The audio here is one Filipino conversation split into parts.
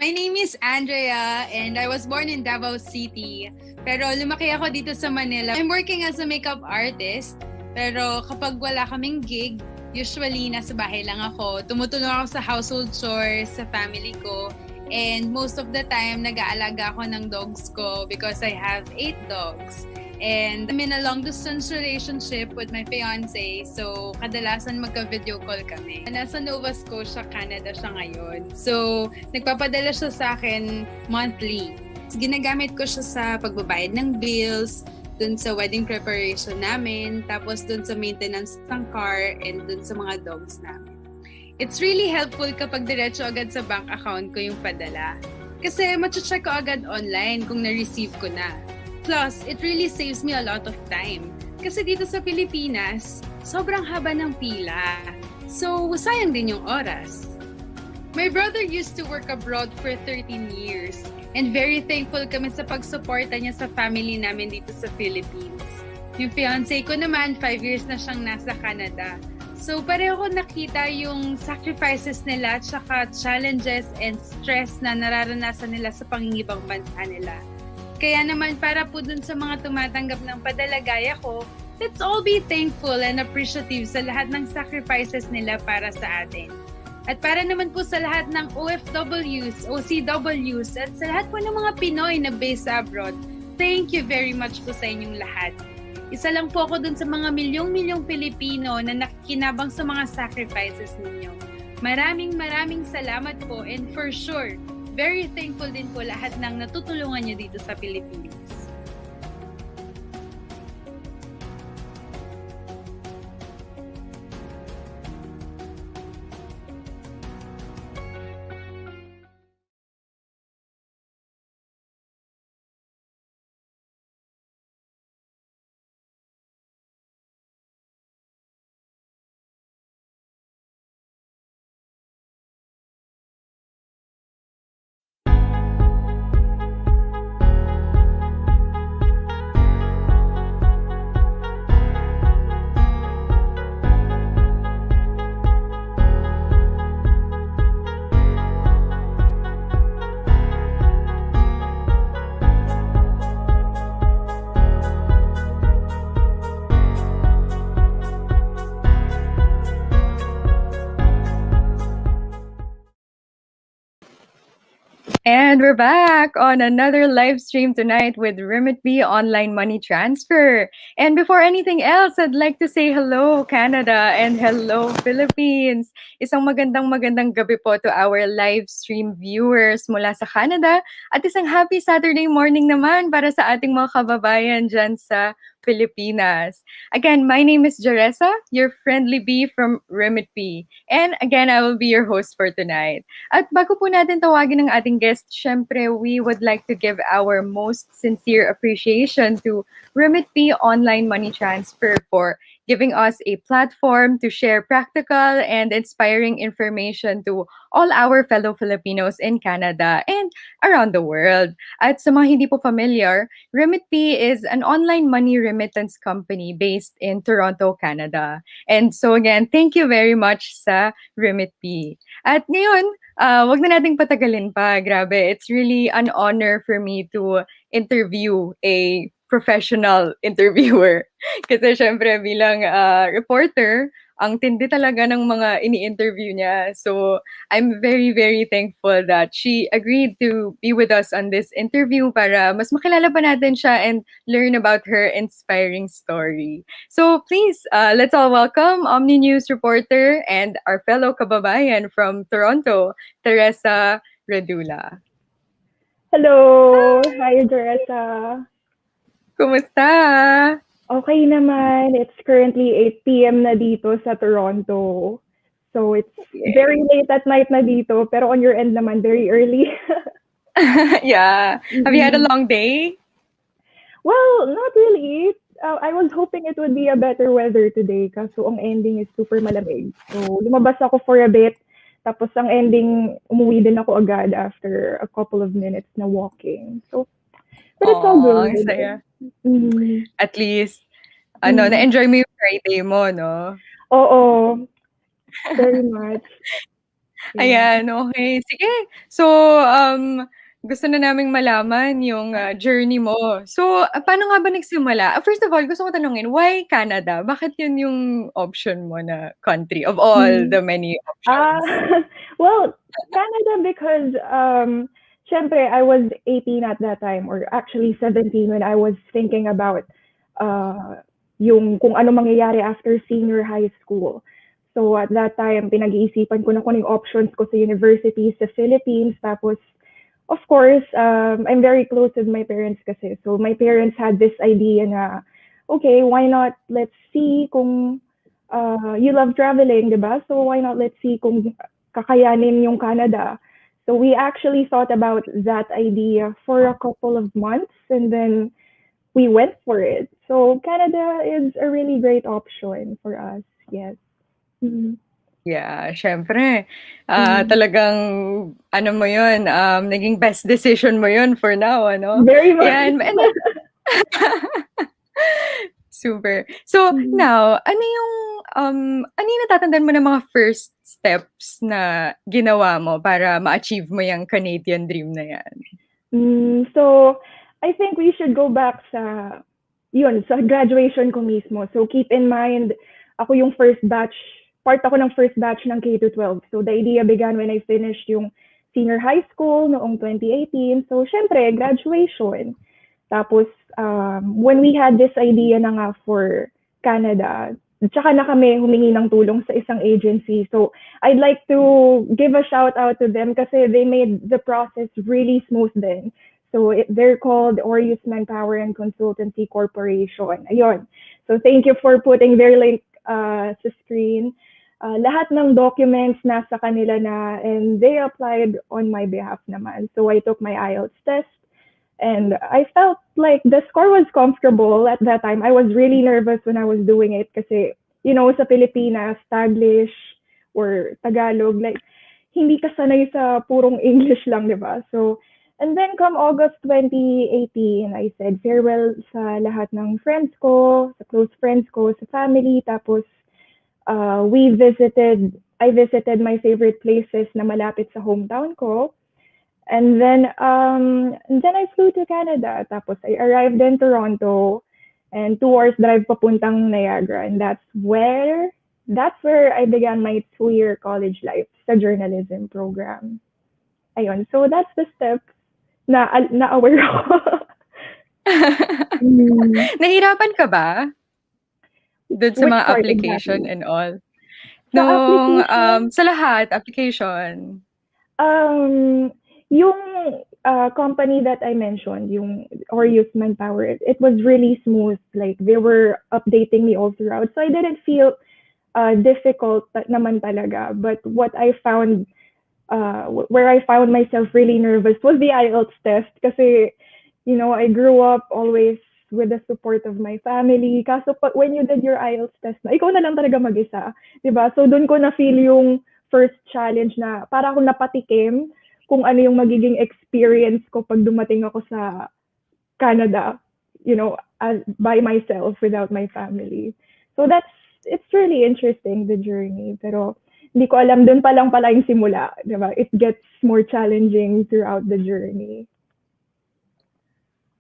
My name is Andrea and I was born in Davao City. Pero lumaki ako dito sa Manila. I'm working as a makeup artist. Pero kapag wala kaming gig, usually nasa bahay lang ako. Tumutulong ako sa household chores, sa family ko. And most of the time, nag-aalaga ako ng dogs ko because I have 8 dogs. And I'm in a long-distance relationship with my fiancé. So, kadalasan magka-video call kami. Nasa Nova Scotia, Canada siya ngayon. So, nagpapadala siya sa akin monthly. Ginagamit ko siya sa pagbabayad ng bills, dun sa wedding preparation namin, tapos dun sa maintenance ng car, and dun sa mga dogs namin. It's really helpful kapag diretso agad sa bank account ko yung padala. Kasi mache-check ko agad online kung na-receive ko na. Plus, it really saves me a lot of time. Kasi dito sa Pilipinas, sobrang haba ng pila. So, sayang din yung oras. My brother used to work abroad for 13 years. And very thankful kami sa pagsuporta niya sa family namin dito sa Philippines. Yung fiancé ko naman, 5 years na siyang nasa Canada. So, pareho ko nakita yung sacrifices nila at saka challenges and stress na nararanasan nila sa pangingibang bansa nila. Kaya naman para po dun sa mga tumatanggap ng padala gaya ko, let's all be thankful and appreciative sa lahat ng sacrifices nila para sa atin. At para naman po sa lahat ng OFWs, OCWs, at sa lahat po ng mga Pinoy na based abroad, thank you very much po sa inyong lahat. Isa lang po ako dun sa mga milyong-milyong Pilipino na nakikinabang sa mga sacrifices ninyo. Maraming salamat po, and for sure, very thankful din po lahat ng natutulungan niyo dito sa Pilipinas. And we're back on another live stream tonight with Remitly Online Money Transfer. And before anything else, I'd like to say hello, Canada, and hello, Philippines. Isang magandang gabi po to our live stream viewers mula sa Canada. At isang happy Saturday morning naman para sa ating mga kababayan dyan sa Pilipinas. Again, my name is Theresa, your friendly bee from Remitly. And again, I will be your host for tonight. At bago po natin tawagin ang ating guest, syempre, we would like to give our most sincere appreciation to Remitly Online Money Transfer for giving us a platform to share practical and inspiring information to all our fellow Filipinos in Canada and around the world. At sa mga hindi po familiar, Remitly is an online money remittance company based in Toronto, Canada. And so again, thank you very much sa Remitly. At ngayon, wag na nating patagalin pa. Grabe, it's really an honor for me to interview a professional interviewer. Kasi syempre bilang reporter, ang tindi talaga ng mga ini-interview niya. So I'm very thankful that she agreed to be with us on this interview para mas makilala pa natin siya and learn about her inspiring story. So please, let's all welcome OMNI News reporter and our fellow kababayan from Toronto, Theresa Redula. Hello! Hi, Theresa. Kumusta? Okay naman. It's currently 8 p.m. na dito sa Toronto. So it's very late at night na dito, pero on your end naman, very early. Yeah. Have you had a long day? Well, not really. I was hoping it would be a better weather today kaso ang ending is super malamig. So lumabas ako for a bit, tapos ang ending, umuwi din ako agad after a couple of minutes na walking. So, but it's all good. Ang saya. Mm. At least, na-enjoy mo yung Friday mo, no? Oo. Very much. Yeah. Ayan, okay. Sige. So, gusto na naming malaman yung, journey mo. So, paano nga ba nagsimula? First of all, gusto ko tanungin, why Canada? Bakit yun yung option mo na country of all Mhm. the many Ah, options? well, Canada because syempre I was 18 at that time or actually 17 when I was thinking about uh yung kung ano mangyayari after senior high school. So at that time pinag-iisipan ko na kung ano yung options ko sa university sa Philippines tapos of course I'm very close with my parents kasi. So my parents had this idea na okay, why not let's see kung you love traveling, 'di ba? So why not let's see kung kakayanin yung Canada. So we actually thought about that idea for a couple of months and then we went for it. So Canada is a really great option for us. Yes. Mhm. Yeah, siyempre, Mhm. talagang ano mo yun, naging best decision mo yun for now, ano? Very much. Yan, and then super. So, Mhm. now, ano yung natatandaan mo na mga first steps na ginawa mo para ma-achieve mo yung Canadian dream na yan? So I think we should go back sa yun, sa graduation ko mismo. So keep in mind, ako yung first batch, part ako ng first batch ng K to 12. So the idea began when I finished yung senior high school noong 2018. So syempre, graduation. Tapos when we had this idea na nga for Canada, tsaka na kami humingi ng tulong sa isang agency. So I'd like to give a shout out to them kasi they made the process really smooth din. So they're called Orius Manpower and Consultancy Corporation. Ayun. So thank you for putting their link sa screen. Lahat ng documents nasa kanila na and they applied on my behalf naman. So I took my IELTS test and I felt like the score was comfortable at that time. I was really nervous when I was doing it kasi, you know, sa Pilipinas, Taglish or Tagalog, like, hindi ka sanay sa purong English lang, di ba? So, and then come August 2018, I said farewell sa lahat ng friends ko, sa close friends ko, sa family. Tapos, I visited my favorite places na malapit sa hometown ko. And then I flew to Canada. Tapos I arrived in Toronto and 2 hours drive papuntang Niagara. And that's where I began my 2-year college life sa journalism program. Ayun. So that's the steps na aware ako. Mm. Nahirapan ka ba dun sa Which mga part application exactly? and all? Sa Nung, application, sa lahat, application. Um, yung company that I mentioned, yung Orius Manpower, it was really smooth. Like they were updating me all throughout, so I didn't feel difficult naman talaga. But what I found, where I found myself really nervous was the IELTS test, kasi you know I grew up always with the support of my family. Kaso when you did your IELTS test, na ikaw na lang talaga mag-isa, 'di ba? So doon ko na feel yung first challenge na para ako napatikim kung ano yung magiging experience ko pag dumating ako sa Canada, you know, by myself without my family. So it's really interesting, the journey. Pero hindi ko alam, dun pa lang pala yung simula, di ba? It gets more challenging throughout the journey.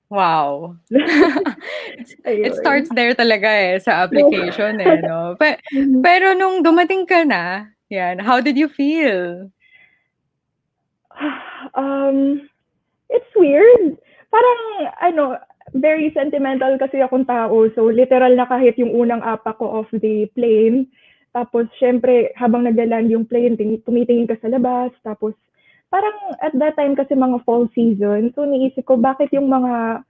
Wow. It Ayun. starts there talaga, eh, sa No. application, eh, 'no? Mhm. Pero nung dumating ka na, 'yan, how did you feel? um, it's weird. Parang, ano, very sentimental kasi akong tao. So, literal na kahit yung unang apak ko off the plane. Tapos, syempre, habang naglaland yung plane, tumitingin ka sa labas. Tapos, parang at that time kasi mga fall season. So, niisip ko, bakit yung mga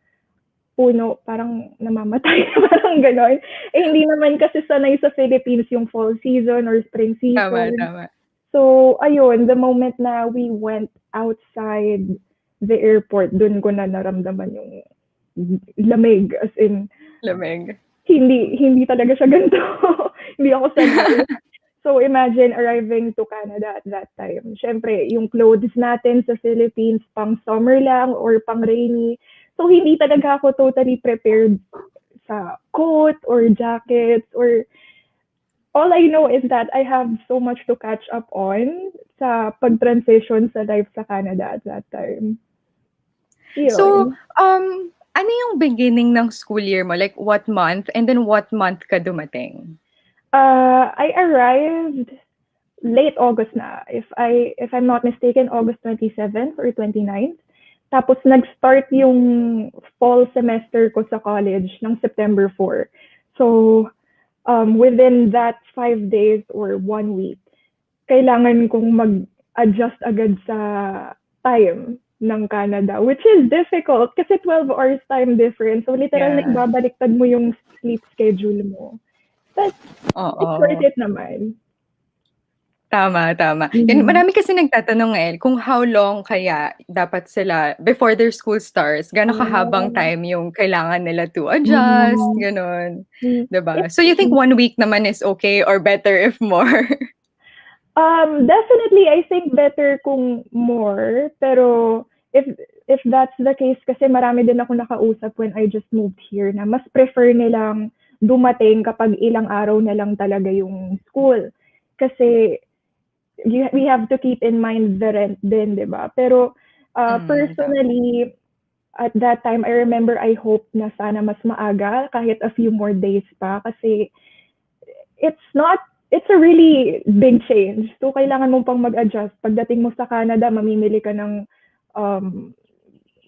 puno parang namamatay, parang gano'n. Eh, hindi naman kasi sanay sa Philippines yung fall season or spring Tama, season. tama. So, ayun, the moment na we went outside the airport, dun ko na naramdaman yung lamig. As in, Lamig. hindi talaga siya ganito. Hindi ako sanay. So, imagine arriving to Canada at that time. Siyempre, yung clothes natin sa Philippines, pang summer lang or pang rainy. So, hindi talaga ako totally prepared sa coat or jackets or all I know is that I have so much to catch up on sa pag-transition sa life sa Canada at that time. So, Yun. ano yung beginning ng school year mo? Like, what month? And then, what month ka dumating? I arrived late August na. If I'm not mistaken, August 27th or 29th. Tapos nag-start yung fall semester ko sa college ng September 4. So, within that 5 days or 1 week, kailangan kong mag-adjust agad sa time ng Canada, which is difficult kasi 12 hours time difference. So, literal na ibabaliktad mo yung sleep schedule mo. But, it's worth it naman. Tama. Yan, marami kasi nagtatanong kung how long kaya dapat sila, before their school starts, gano'ng kahabang time yung kailangan nila to adjust, gano'n. Diba? So, you think 1 week naman is okay or better if more? Definitely, I think better kung more. Pero if that's the case, kasi marami din ako nakausap when I just moved here na mas prefer nilang dumating kapag ilang araw na lang talaga yung school. Kasi we have to keep in mind the rent din, di ba? Pero personally, at that time, I remember I hoped na sana mas maaga, kahit a few more days pa. Kasi it's a really big change. So, kailangan mo pang mag-adjust. Pagdating mo sa Canada, mamimili ka ng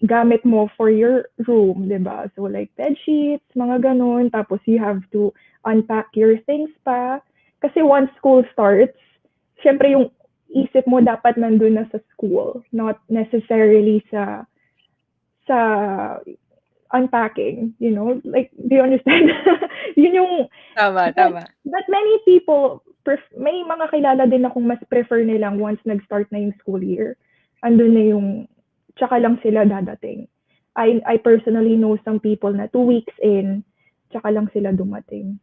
gamit mo for your room, di ba? So, like bed sheets, mga ganun. Tapos, you have to unpack your things pa. Kasi once school starts, syempre yung isip mo dapat nandun na sa school, not necessarily sa unpacking, you know? Like, do you understand? Yun yung... Tama. But many people, may mga kilala din akong mas prefer nilang once nag-start na yung school year. Andun na yung, tsaka lang sila dadating. I personally know some people na 2 weeks in, tsaka lang sila dumating.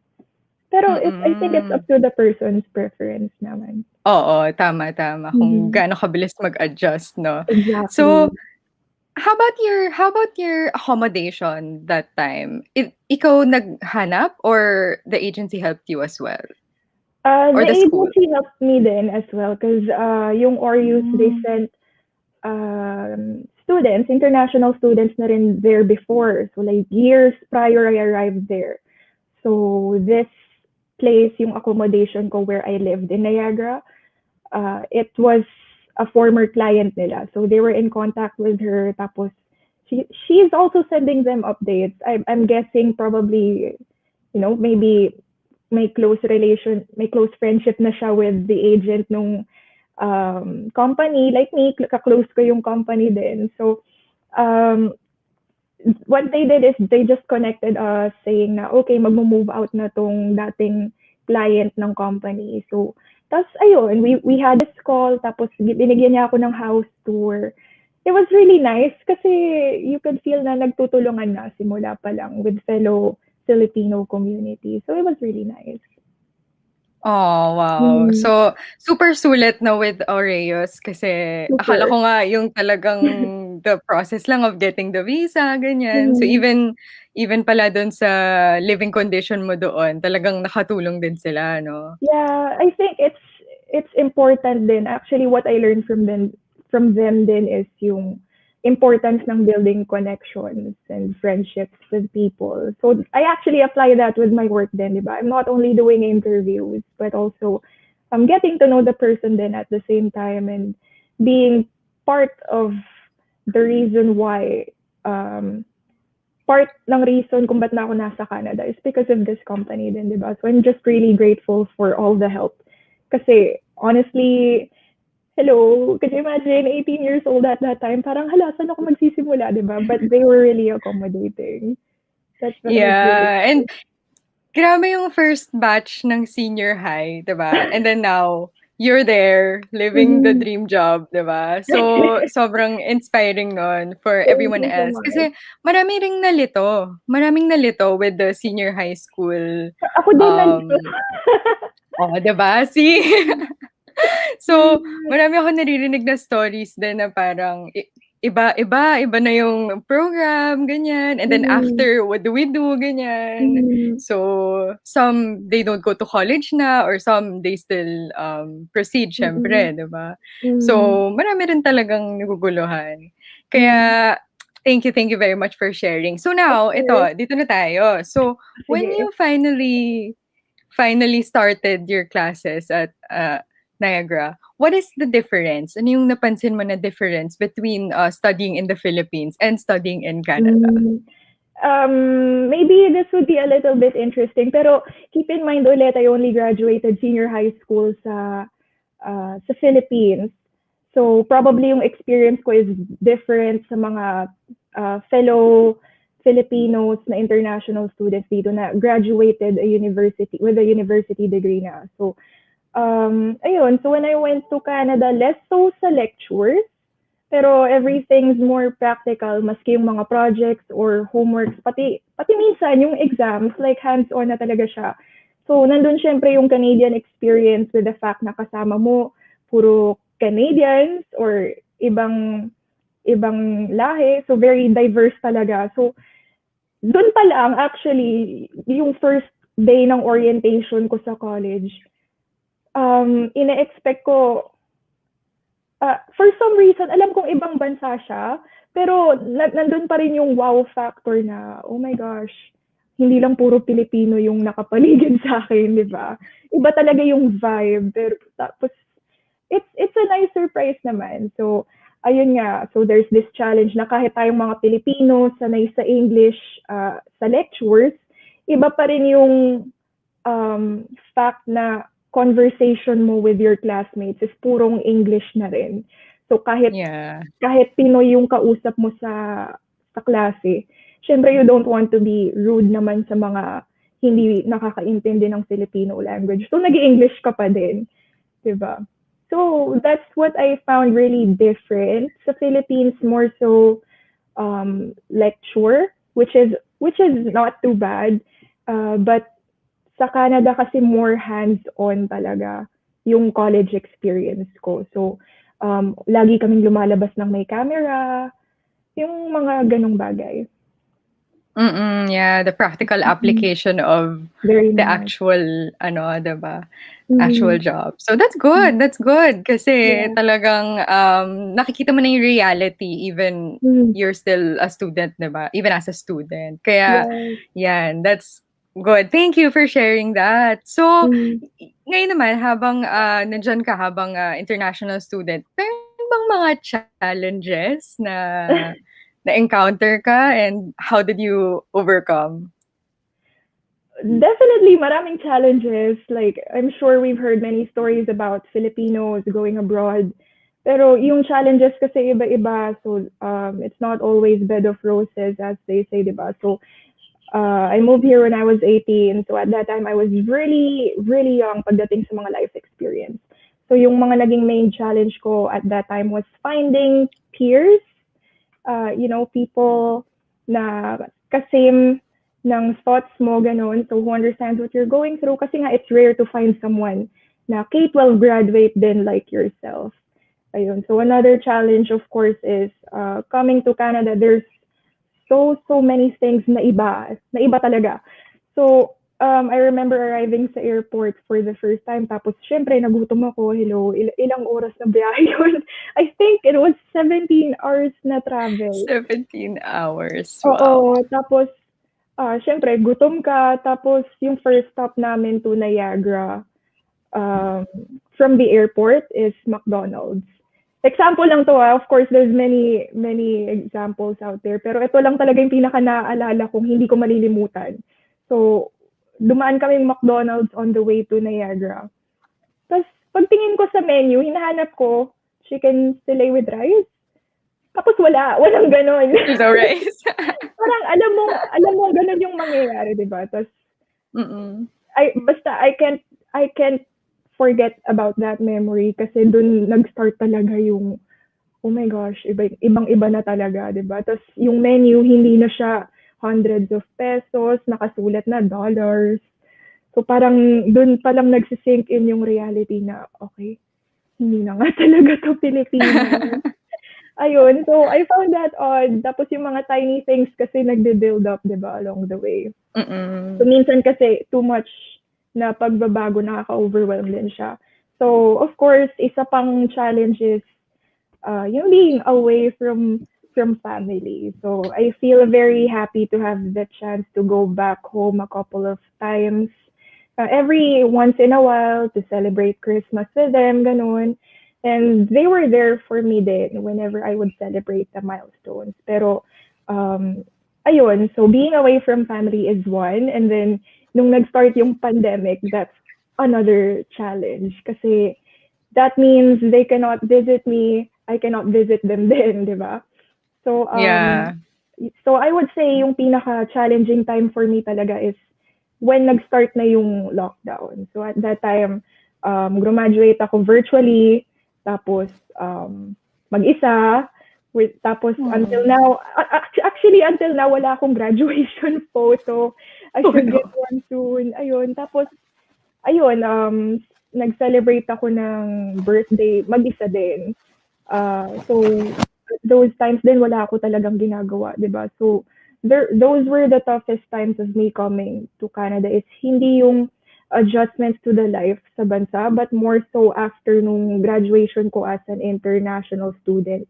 Pero I think it's up to the person's preference naman. Oo, tama. Kung gaano kabilis mag-adjust, no? Exactly. So, how about your accommodation that time? Ikaw naghanap or the agency helped you as well? Or The the school? agency helped me then as well because yung ORUs, they sent students, international students na rin there before. So like years prior I arrived there. So this place, yung accommodation ko where I lived in Niagara, it was a former client nila. So they were in contact with her. Tapos she's also sending them updates. I'm guessing probably, you know, maybe may close friendship na siya with the agent nung company. Like me, ka-close ko yung company din. So what they did is they just connected us saying na, okay, mag-move out na tong dating client ng company. So, tapos ayun, we had this call, tapos binigyan niya ako ng house tour. It was really nice kasi you could feel na nagtutulungan na simula pa lang with fellow Filipino community. So, it was really nice. Oh, wow. So, super sulit na with Oreos kasi akala ko nga yung talagang the process lang of getting the visa, ganyan. So, even pala dun sa living condition mo doon, talagang nakatulong din sila, no? Yeah, I think it's important din. Actually, what I learned from them din is yung importance ng building connections and friendships with people. So I actually apply that with my work then, diba? I'm not only doing interviews, but also I'm getting to know the person then at the same time and being part of the reason why, part ng reason kung ba't na ako nasa Canada is because of this company din, diba? So I'm just really grateful for all the help. Kasi honestly, hello, could you imagine 18 years old at that time? Parang hala, saan ako magsisimula, di ba? But they were really accommodating. That's what and grabe yung first batch ng senior high, di ba? And then now, you're there, living the dream job, di ba? So, sobrang inspiring nun for everyone else. Kasi maraming nalito with the senior high school. Ako din nalito. Di ba? See? So, marami ako naririnig na stories din na parang iba na yung program, ganyan. And then after, what do we do, ganyan. So, some, they don't go to college na, or some, they still proceed, syempre, di ba? So, marami rin talagang naguguluhan. Kaya, thank you very much for sharing. So now, ito, dito na tayo. So, when you finally started your classes at Niagara, what is the difference? Ano yung napansin mo na difference between studying in the Philippines and studying in Canada? Maybe this would be a little bit interesting, pero keep in mind ulit, I only graduated senior high school sa Philippines. So probably yung experience ko is different sa mga fellow Filipinos na international students dito na graduated with a university degree na. So ayun, so when I went to Canada, less so sa lectures, pero everything's more practical, maski yung mga projects or homeworks, pati minsan yung exams, like hands-on na talaga siya. So nandun syempre yung Canadian experience with the fact na kasama mo puro Canadians or ibang lahi, so very diverse talaga. So dun pa lang actually yung first day ng orientation ko sa college, ina-expect ko, for some reason, alam kong ibang bansa siya, pero nandun pa rin yung wow factor na, oh my gosh, hindi lang puro Pilipino yung nakapaligid sa akin, di ba? Iba talaga yung vibe. Pero tapos, it's a nice surprise naman. So, ayun nga, so there's this challenge na kahit tayong mga Pilipino, sanay sa English, sa lectures, iba pa rin yung fact na conversation mo with your classmates is purong English na rin. So kahit Pinoy yung kausap mo sa klase, syempre you don't want to be rude naman sa mga hindi nakakaintindi ng Filipino language. So nag-English ka pa din, 'di ba? So that's what I found really different. Sa Philippines, more so lecture, which is not too bad, but sa Canada kasi more hands-on talaga yung college experience ko. So, lagi kaming lumalabas ng may camera, yung mga ganong bagay. Yeah, the practical application of the actual, diba? Actual job. So that's good. That's good. Kasi talagang nakikita mo na yung reality even you're still a student, diba? Even as a student. Kaya, yan, that's good. Thank you for sharing that. So, ngayon naman, habang nandyan ka, habang international student, meron bang mga challenges na encounter ka and how did you overcome? Definitely, maraming challenges. Like, I'm sure we've heard many stories about Filipinos going abroad. Pero yung challenges kasi iba-iba. So, it's not always bed of roses, as they say, diba? So, I moved here when I was 18. So, at that time, I was really, really young pagdating sa mga life experience. So, yung mga naging main challenge ko at that time was finding peers, people na kasame ng thoughts mo, ganon. So, who understands what you're going through. Kasi nga, it's rare to find someone na K-12 graduate din like yourself. Ayun. So, another challenge, of course, is coming to Canada. There's so many things na iba talaga. So, I remember arriving sa airport for the first time. Tapos, syempre, nagutom ako. Hello, ilang oras na biyahe yun? I think it was 17 hours na travel. 17 hours. Wow. Oo. Tapos, syempre, gutom ka. Tapos, yung first stop namin to Niagara from the airport is McDonald's. Example lang to, of course, there's many examples out there. Pero ito lang talaga yung pinaka-naaalala kong hindi ko malilimutan. So, dumaan kaming McDonald's on the way to Niagara. Tapos, pagtingin ko sa menu, hinahanap ko chicken fillet with rice. Tapos walang ganon. No rice. Parang alam mo ganon yung mangyayari, di ba? Tapos, I can't forget about that memory kasi dun nag-start talaga yung, oh my gosh, ibang-iba na talaga, di ba? Tapos, yung menu, hindi na siya hundreds of pesos, nakasulat na dollars. So parang dun palang nagsisink in yung reality na, okay, hindi na nga talaga to Pilipinas. Ayun, so I found that odd. Tapos yung mga tiny things kasi nagde-build up, 'di ba, along the way. So Mm. minsan kasi too much na pagbabago, nakaka-overwhelm din siya. So of course, isa pang challenge is yung being away from family. So I feel very happy to have the chance to go back home a couple of times. Every once in a while to celebrate Christmas with them, ganun. And they were there for me din whenever I would celebrate the milestones. Pero, ayun, so being away from family is one. And then, nung nag-start yung pandemic, that's another challenge. Kasi that means they cannot visit me, I cannot visit them din, di ba? So, Yeah. so I would say yung pinaka-challenging time for me talaga is when nag-start na yung lockdown. So at that time, graduate ako virtually, tapos mag-isa, tapos until now, actually until now, wala akong graduation photo. I should get one soon. Ayun, tapos, ayun, nag-celebrate ako ng birthday, mag-isa din. So, those times din wala ako talagang ginagawa, 'di ba? So, those were the toughest times of me coming to Canada. It's hindi yung adjustments to the life sa bansa, but more so after nung graduation ko as an international student.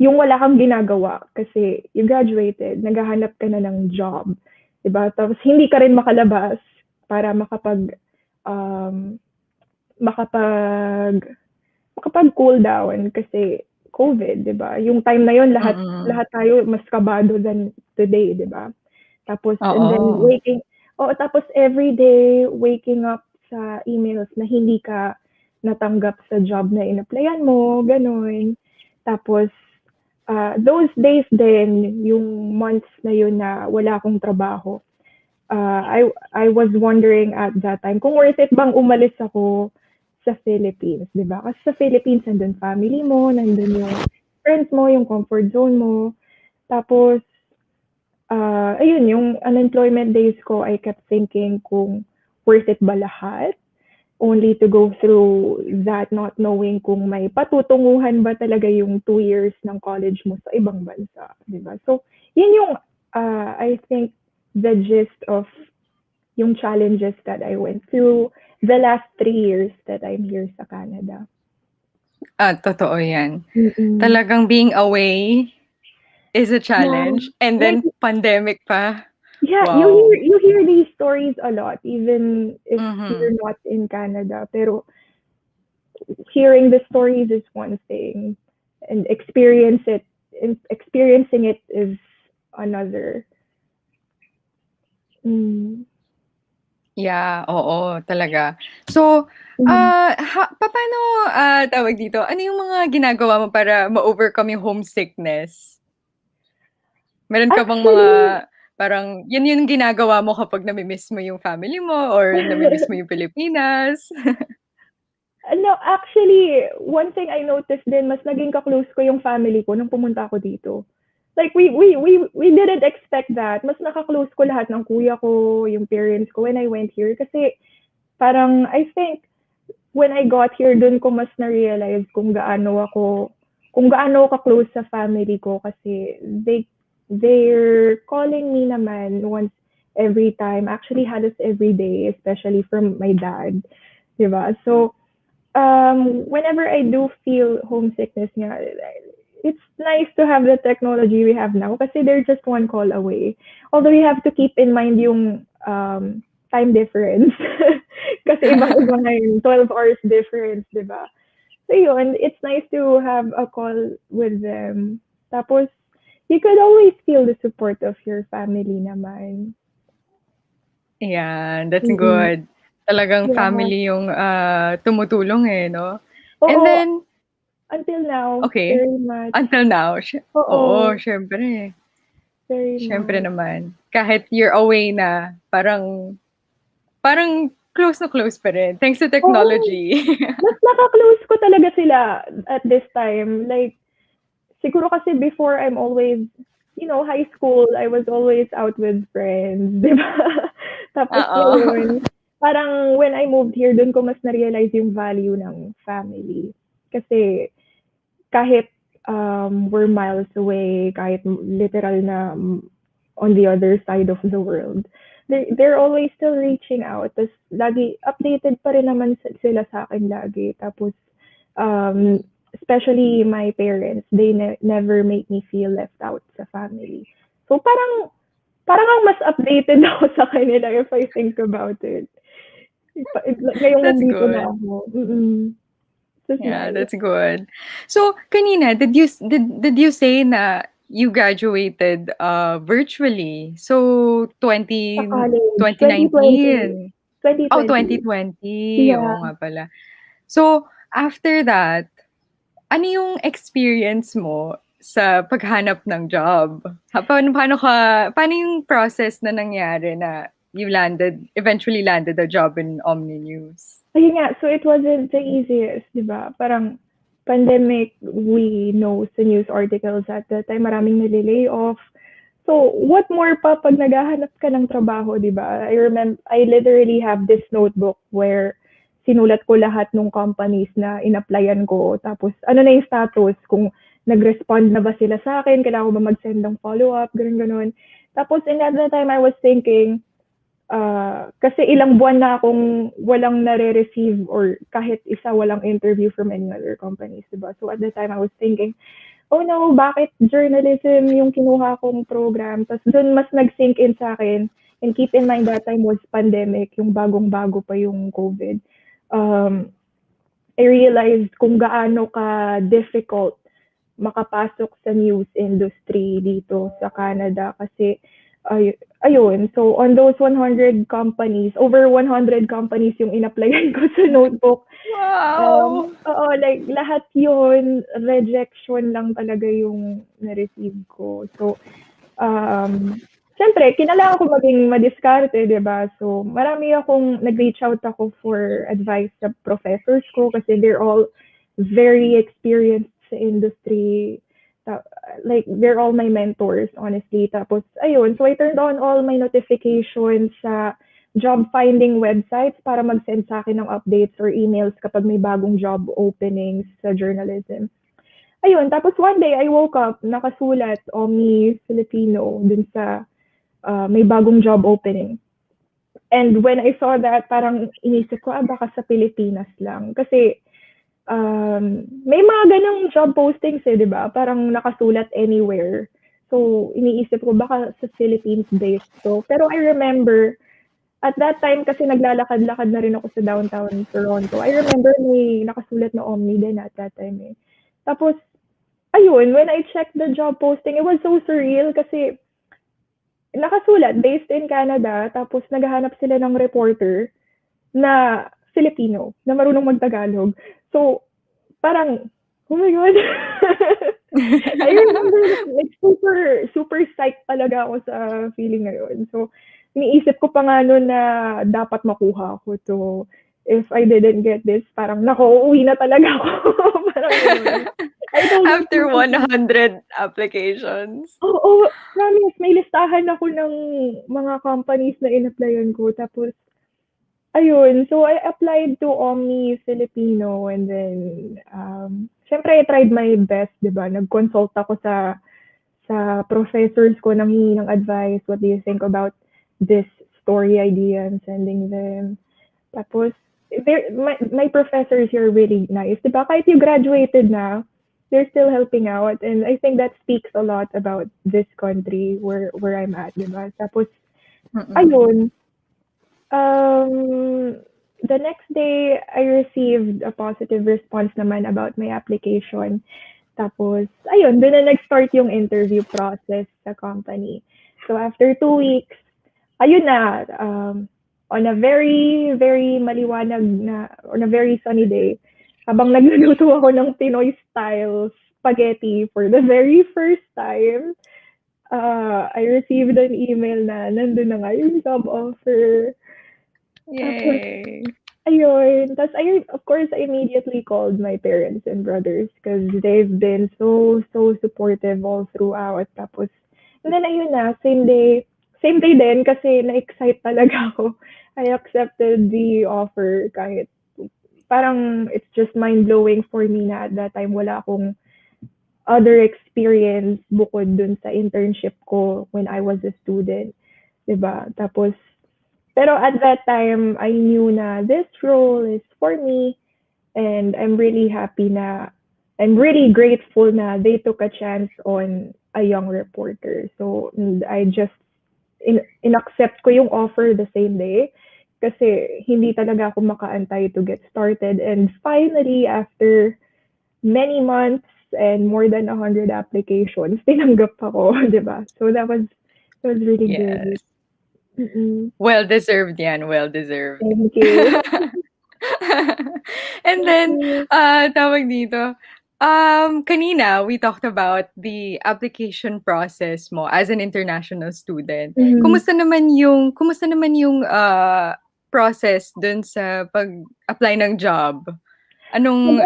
Yung wala kang ginagawa kasi you graduated, naghahanap ka na ng job, 'di ba? Tapos hindi ka rin makalabas para makapag cool down kasi COVID, 'di ba? Yung time na yon lahat tayo mas kabado than today, 'di ba? Tapos and then tapos every day waking up sa emails na hindi ka natanggap sa job na in-applyan mo, ganun. Tapos those days din, yung months na yun na wala akong trabaho. I was wondering at that time kung worth it bang umalis ako sa Philippines, 'di ba? Kasi sa Philippines nandun family mo, nandun yung friends mo, yung comfort zone mo. Tapos ayun, yung unemployment days ko, I kept thinking kung worth it ba lahat? Only to go through that not knowing kung may patutunguhan ba talaga yung 2 years ng college mo sa ibang bansa, 'di ba? So, yun yung I think the gist of yung challenges that I went through the last 3 years that I'm here sa Canada. Totoo yan. Mm-mm. Talagang being away is a challenge. Yeah, And then, pandemic pa. Yeah, Wow. you hear these stories a lot, even if you're not in Canada. Pero hearing the stories is one thing, and experiencing it is another. Yeah, oo, talaga. So, paano tawag dito? Ano yung mga ginagawa mo para ma-overcome yung homesickness? Meron ka bang mga parang yun yung ginagawa mo kapag nami-miss mo yung family mo or nami-miss mo yung Pilipinas? No, actually, one thing I noticed din, mas naging ka-close ko yung family ko nung pumunta ako dito. Like we didn't expect that. Mas naka-close ko lahat ng kuya ko, yung parents ko when I went here kasi parang I think when I got here dun ko mas na-realize kung gaano ako ka-close sa family ko kasi they're calling me naman once every time, actually halos every day, especially from my dad, diba? So whenever I do feel homesickness nga, it's nice to have the technology we have now kasi they're just one call away. Although you have to keep in mind yung time difference. Kasi ibang-iba ngayon, 12 hours difference, di ba? So yun, it's nice to have a call with them. Tapos, you could always feel the support of your family naman. Yeah, that's good. Talagang family yung tumutulong no? Oo, And then, until now, okay. very much. Until now, oo, syempre. Very Syempre much. naman. Kahit you're away na, parang close na close pa rin. Thanks to technology. Mas naka-close ko talaga sila at this time. Like, siguro kasi before I'm always, high school, I was always out with friends, di ba? Tapos yun, parang when I moved here, dun ko mas na-realize yung value ng family. Kasi kahit we're miles away, kahit literal na on the other side of the world. They're always still reaching out. Tapos lagi updated pa rin naman sila sa akin lagi. Tapos especially my parents, they never make me feel left out sa family. So parang ang mas updated ako sa kanila if I think about it. Ngayong That's nandito good. na ako. That's Yeah, nice. that's good. So, kanina, did you say na you graduated virtually? So, Sa college, 2019. 2020. Oh, 2020. 2020. Yeah. Oo nga pala. So, after that, ano yung experience mo sa paghanap ng job? Paano yung process na nangyari na you eventually landed a job in Omni News? Ayun nga, so it wasn't the easiest, di ba? Parang pandemic, we know sa news articles at that time, maraming nililay off. So, what more pa pag naghahanap ka ng trabaho, di ba? I literally have this notebook where sinulat ko lahat ng companies na in-applyan ko. Tapos, ano na yung status, kung nag-respond na ba sila sa akin, kailangan ko ba mag-send ng follow-up, ganun. Tapos, in that time, I was thinking, kasi ilang buwan na akong walang nare-receive or kahit isa walang interview from any other companies, diba? So, at the time, I was thinking, oh no, bakit journalism yung kinuha kong program? Tapos dun mas nag-sink in sa akin. And keep in mind that time was pandemic, yung bagong-bago pa yung COVID. I realized kung gaano ka difficult makapasok sa news industry dito sa Canada kasi ayun, so on those 100 companies, over 100 companies yung in-applyan ko sa notebook. Wow! Like lahat yun, rejection lang talaga yung na-receive ko. So, syempre, kinailangan ko maging madiskarte, di ba? So, marami akong nag-reach out ako for advice sa professors ko kasi they're all very experienced sa industry. Like, they're all my mentors, honestly. Tapos, ayun. So, I turned on all my notifications sa job finding websites para mag-send sa akin ng updates or emails kapag may bagong job openings sa journalism. Ayun. Tapos, one day, I woke up, nakasulat, OMNI Filipino, dun sa may bagong job opening. And when I saw that, parang inisip ko, baka sa Pilipinas lang. Kasi, may mga ganang job postings di ba? Parang nakasulat anywhere. So, iniisip ko baka sa Philippines-based to. Pero I remember, at that time kasi naglalakad-lakad na rin ako sa downtown Toronto. I remember may nakasulat na OMNI din at that time Tapos, ayun, when I checked the job posting, it was so surreal kasi nakasulat, based in Canada, tapos naghahanap sila ng reporter na Filipino, na marunong mag-Tagalog. So, parang, oh my God. I remember, like, super psyched talaga ako sa feeling ngayon. So, iniisip ko pa nga noon na dapat makuha ako to. If I didn't get this, parang, uuwi na talaga ako. Parang yun. After 100 applications. Oo, promise. May listahan ako ng mga companies na in-applyan ko. Tapos, ayun. So, I applied to OMNI Filipino and then, syempre, I tried my best, di ba? Nag-consult ako sa professors ko, nanghingi ng advice. What do you think about this story idea and sending them? Tapos, my professors are really nice. Di ba? Kahit you graduated na, they're still helping out. And I think that speaks a lot about this country where I'm at, di ba? Tapos, ayun. The next day, I received a positive response naman about my application. Tapos, ayun, doon na nag-start yung interview process sa company. So, after 2 weeks, ayun na, on a very, very maliwanag na, on a very sunny day, habang nagluluto ako ng Pinoy-style spaghetti for the very first time, I received an email na nandun na nga yung job offer. Yay! Ayun. Tapos, of course, I immediately called my parents and brothers because they've been so supportive all throughout. Tapos, and then ayun na, same day din kasi na-excite talaga ako. I accepted the offer kahit parang it's just mind-blowing for me na at that time wala akong other experience bukod dun sa internship ko when I was a student, 'di ba? Tapos pero at that time I knew na this role is for me, and I'm really grateful na they took a chance on a young reporter. So I just in-accept ko yung offer the same day kasi hindi talaga ako makaantay to get started. And finally, after many months and more than 100 applications, tinanggap ako, di ba? So that was really good. Yes. Mm-mm. Well deserved yan, well deserved. Thank you. And Thank then, you. tawag dito, kanina we talked about the application process mo as an international student. Mm. Kumusta naman yung process dun sa pag-apply ng job? Anong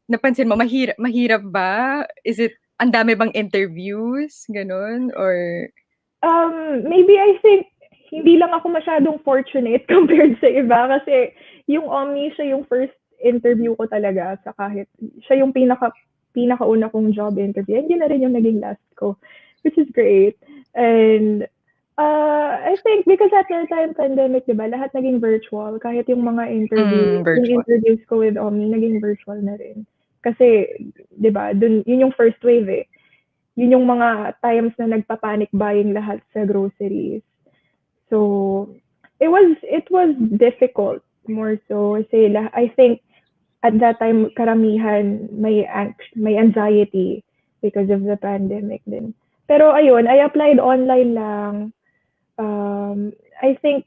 napansin mo, mahirap ba? Is it ang dami bang interviews, ganun, or Maybe I think hindi lang ako masyadong fortunate compared sa iba kasi yung OMNI siya yung first interview ko talaga sa kahit siya yung pinakauna kong job interview. Hindi na rin yung naging last ko, which is great. And I think because at that time pandemic, 'di ba, lahat naging virtual, kahit yung mga yung virtual? interviews ko with OMNI naging virtual na rin. Kasi 'di ba, yun yung first wave eh. Yun yung mga times na nagpa-panic buying lahat sa groceries. So, it was difficult more so kasi I think at that time karamihan may anxiety because of the pandemic din. Pero ayun, I applied online lang. I think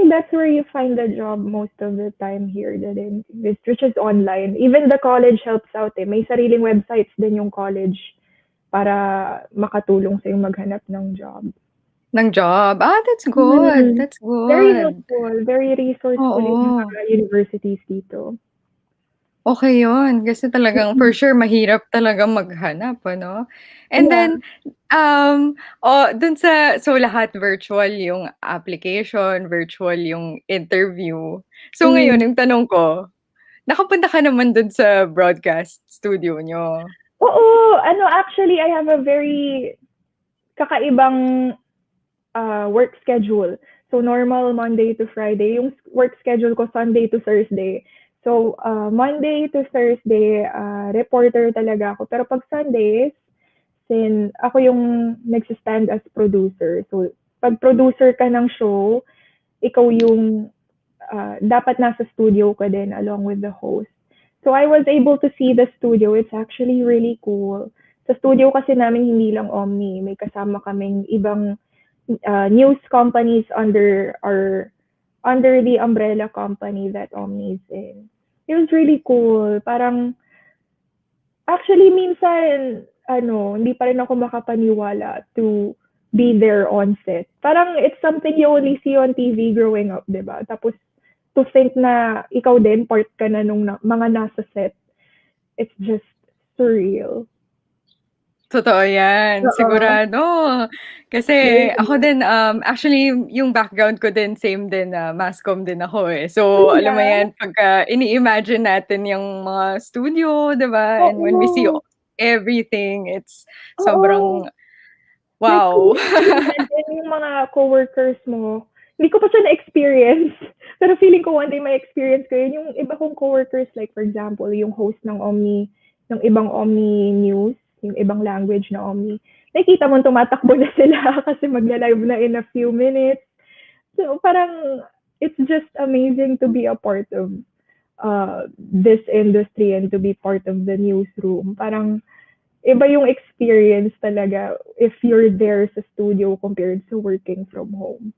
that's where you find the job most of the time here din, which is online. Even the college helps out eh. May sariling websites din yung college para makatulong sa'yo maghanap ng job. That's good. That's Very good. helpful, very resourceful yung Oo. mga universities dito. Okay yun. Kasi talagang for sure mahirap talagang maghanap, ano? And Yeah. then, dun so lahat virtual yung application, virtual yung interview. So ngayon, yung tanong ko, nakapunta ka naman dun sa broadcast studio nyo? Oo, actually, I have a very kakaibang work schedule. So, normal Monday to Friday. Yung work schedule ko Sunday to Thursday. So, Monday to Thursday, reporter talaga ako. Pero pag Sundays, since ako yung nagsistand as producer. So, pag producer ka ng show, ikaw yung dapat nasa studio ka din along with the host. So I was able to see the studio. It's actually really cool. Sa studio kasi namin hindi lang OMNI. May kasama kaming ibang news companies under the umbrella company that OMNI is in. It was really cool. Parang actually minsan hindi pa rin ako makapaniwala to be there on set. Parang it's something you only see on TV growing up, 'di ba? Tapos to think na ikaw din part ka na nung mga nasa set. It's just surreal. Totoo yan, sigurado. Kasi ako din, actually, yung background ko din, same din, mass comm din ako eh. So, alam mo yan, pagka ini-imagine natin yung mga studio, di ba? And when we see everything, it's sobrang, wow. Like, yung mga coworkers mo, hindi ko pa siya na-experience. Pero feeling ko one day may experience ko yun. Yung iba kong coworkers, like for example, yung host ng OMNI, ng ibang OMNI news, yung ibang language na OMNI, nakikita mo tumatakbo na sila kasi magla-live na in a few minutes. So parang, it's just amazing to be a part of this industry and to be part of the newsroom. Parang, iba yung experience talaga if you're there sa studio compared to working from home.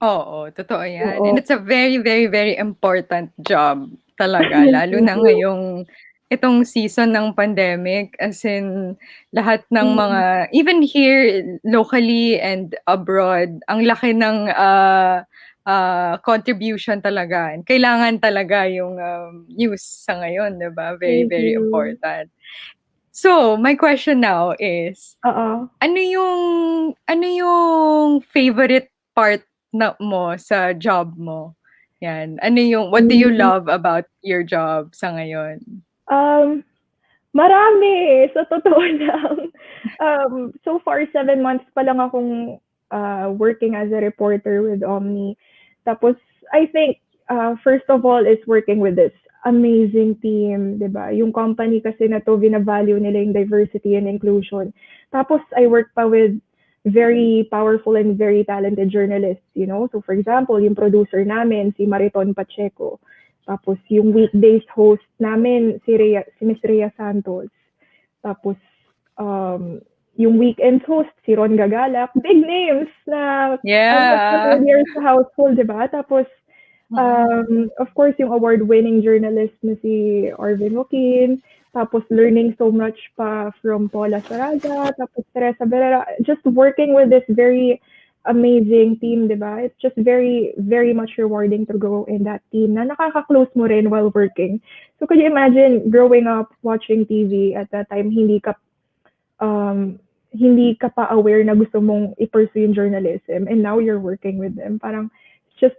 Oo, totoo yan. And it's a very, very, very important job talaga. Lalo na ngayong itong season ng pandemic. As in, lahat ng mga, even here, locally and abroad, ang laki ng contribution talaga. And kailangan talaga yung news sa ngayon, di ba? Very, very important. So, my question now is, ano yung favorite part mo sa job mo? Yan. What do you love about your job sa ngayon? Marami, sa totoo lang. So far, 7 months pa lang akong working as a reporter with OMNI. Tapos, I think, first of all, is working with this amazing team, di ba? Yung company kasi na to, binavalue nila yung diversity and inclusion. Tapos, I work pa with very powerful and very talented journalists, you know? So, for example, yung producer namin, si Mariton Pacheco. Tapos, yung weekdays host namin, si Miss Rhea Santos. Tapos, yung weekend host, si Ron Gagalak. Big names na almost familiar sa household, di ba? Tapos, of course, yung award-winning journalist na si Arvin Joaquin. Tapos, learning so much pa from Paula Saraga. Tapos, Teresa Redula. Just working with this very amazing team, di ba? It's just very, very much rewarding to grow in that team na nakaka-close mo rin while working. So, could you imagine growing up watching TV at that time, hindi ka pa aware na gusto mong i-pursue yung journalism, and now you're working with them. Parang it's just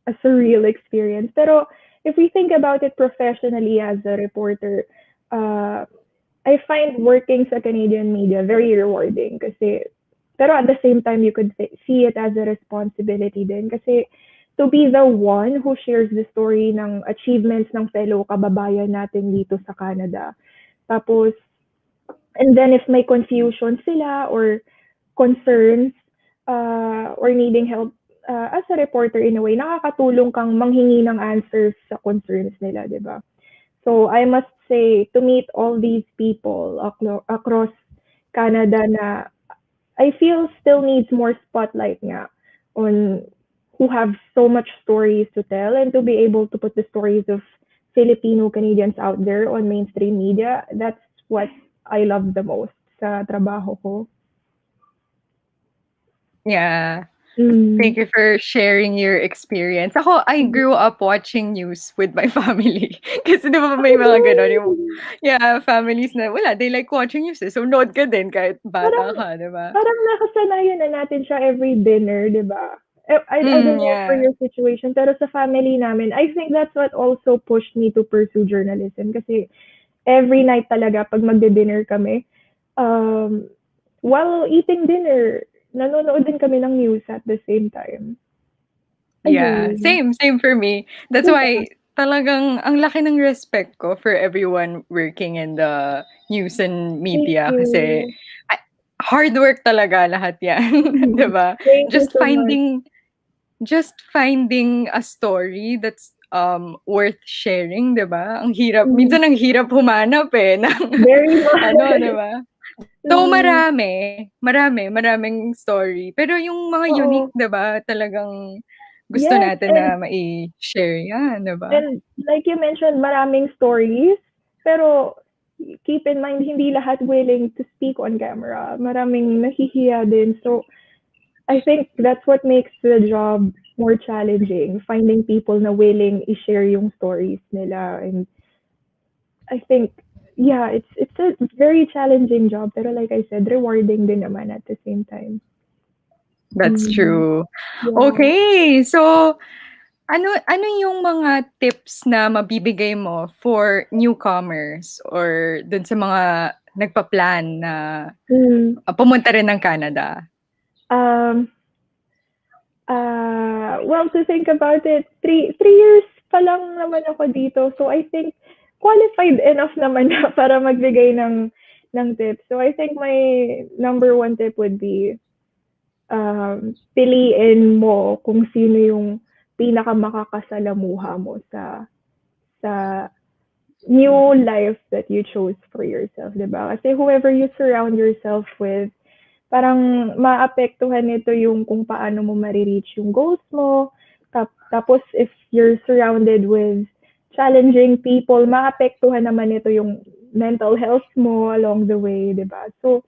a surreal experience. Pero if we think about it professionally as a reporter, I find working sa Canadian media very rewarding kasi, pero at the same time, you could see it as a responsibility din kasi to be the one who shares the story ng achievements ng fellow kababayan natin dito sa Canada. Tapos, and then if may confusion sila or concerns or needing help as a reporter in a way, nakakatulong kang manghingi ng answers sa concerns nila, di ba? So I must say, to meet all these people across Canada na I feel still needs more spotlight nga on who have so much stories to tell, and to be able to put the stories of Filipino Canadians out there on mainstream media, that's what I love the most sa trabaho ko. Yeah. Thank you for sharing your experience. Ako, I grew up watching news with my family. Kasi di ba may mga ganon yung, families na wala, they like watching news. So, nood ka din kahit bata ka, di ba? Parang nakasanayan na natin siya every dinner, di ba? I don't know for your situation, pero sa family namin, I think that's what also pushed me to pursue journalism. Kasi every night talaga, pag magde-dinner kami, while eating dinner, nanonood din kami ng news at the same time. Yeah, same for me. That's why talagang ang laki ng respect ko for everyone working in the news and media kasi hard work talaga lahat yan, 'di ba? Just finding a story that's worth sharing, 'di ba? Ang hirap, minsan ang hirap humanap ng Very much. 'di ba? So, maraming story. Pero yung mga unique, 'di ba, talagang gusto natin na mai-share yan, 'di ba? And like you mentioned, maraming stories, pero keep in mind, hindi lahat willing to speak on camera. Maraming nahihiya din. So, I think that's what makes the job more challenging, finding people na willing i-share yung stories nila. And I think, it's a very challenging job, pero like I said, rewarding din naman at the same time. That's true. Yeah. Okay, so ano yung mga tips na mabibigay mo for newcomers or dun sa mga nagpa-plan na pumunta rin ng Canada? Well, to think about it, 3 years pa lang naman ako dito, so I think qualified enough naman na para magbigay ng tips. So I think my number 1 tip would be piliin mo kung sino yung pinakamakakasalamuha mo sa new life that you chose for yourself, diba? Kasi whoever you surround yourself with, parang maapektuhan nito yung kung paano mo marireach yung goals mo. Tapos if you're surrounded with challenging people, maapektuhan naman nito yung mental health mo along the way, diba? So,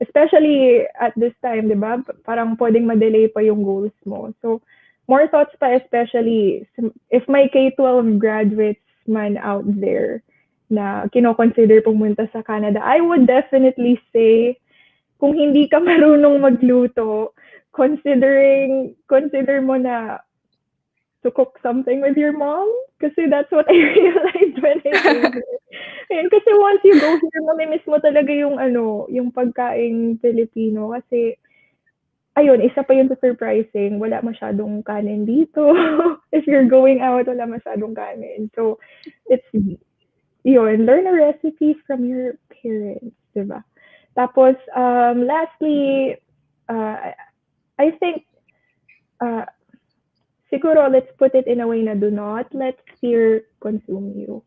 especially at this time, diba? Parang pwedeng ma-delay pa yung goals mo. So, more thoughts pa, especially if may K-12 graduates man out there na kino-consider pumunta sa Canada, I would definitely say, kung hindi ka marunong magluto, consider mo na to cook something with your mom. Kasi that's what I realized when I came here. Ayun, kasi once you go here, mamimiss mo talaga yung yung pagkaing Filipino. Kasi, ayun, isa pa yun sa surprising. Wala masyadong kanin dito. If you're going out, wala masyadong kanin. So, it's, yun, learn a recipe from your parents, diba? Tapos, lastly, I think, siguro, let's put it in a way na do not let fear consume you.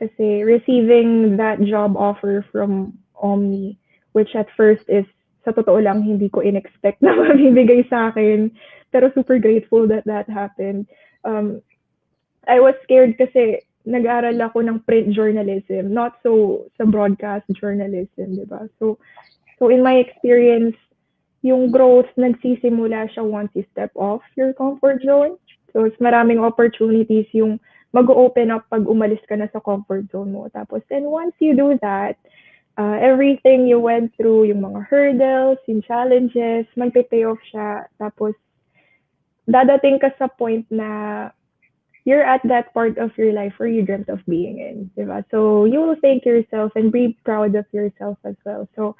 Kasi receiving that job offer from OMNI, which at first is, sa totoo lang, hindi ko in-expect na mabibigay sa akin. Pero super grateful that that happened. I was scared kasi nag-aral ako ng print journalism, not so sa broadcast journalism, di ba? So in my experience, yung growth nagsisimula siya once you step off your comfort zone. So, maraming opportunities yung mag-open up pag umalis ka na sa comfort zone mo. Tapos, and once you do that, everything you went through, yung mga hurdles, yung challenges, magpe-pay off siya. Tapos, dadating ka sa point na you're at that part of your life where you dreamt of being in. Diba? So, you will thank yourself and be proud of yourself as well. So,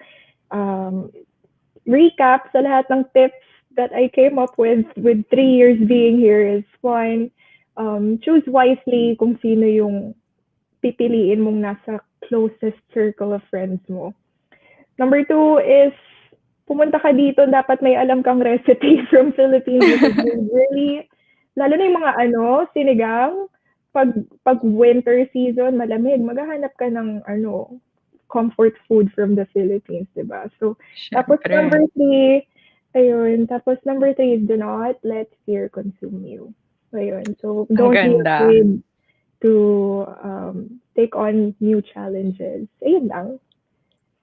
recap sa lahat ng tips that I came up with 3 years being here is one, choose wisely kung sino yung pipiliin mong nasa closest circle of friends mo. Number 2 is, pumunta ka dito, dapat may alam kang recipe from Philippines because really, lalo na yung mga sinigang, pag winter season, malamig, maghahanap ka ng comfort food from the Philippines, diba? So, tapos number 3, ayun, tapos number 3 is do not let fear consume you. Ayun, so don't be afraid to take on new challenges. Ayun lang.